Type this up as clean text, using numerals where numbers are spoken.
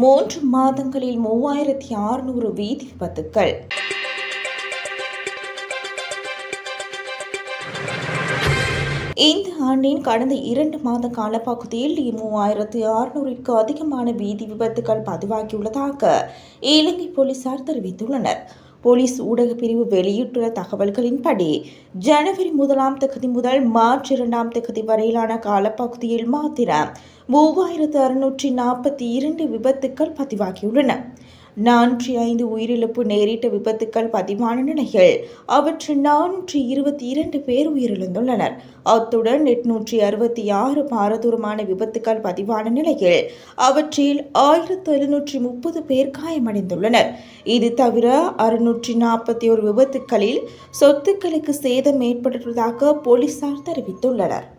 3 மாதங்களில் 3600 வீதி விபத்துக்கள். இந்த ஆண்டின் கடந்த 2 மாத காலப்பகுதியில் 3600ற்கு அதிகமான வீதி விபத்துக்கள் பதிவாகியுள்ளதாக இலங்கை போலீசார் தெரிவித்துள்ளனர். போலீஸ் ஊடக பிரிவு வெளியிட்டுள்ள தகவல்களின்படி ஜனவரி 1ஆம் தேதி முதல் மார்ச் 2ஆம் தேதி வரையிலான காலப்பகுதியில் மாத்திரம் 3642 விபத்துக்கள் பதிவாகியுள்ளன. 405 உயிரிழப்பு நேரிட்ட விபத்துக்கள் பதிவான நிலையில் அவற்றில் 422 பேர் உயிரிழந்துள்ளனர். அத்துடன் 866 பாரதூரமான விபத்துக்கள் பதிவான நிலையில் அவற்றில் 1730 பேர் காயமடைந்துள்ளனர். இது தவிர 641 விபத்துக்களில் சொத்துக்களுக்கு சேதம் ஏற்பட்டுள்ளதாக போலீசார் தெரிவித்துள்ளனர்.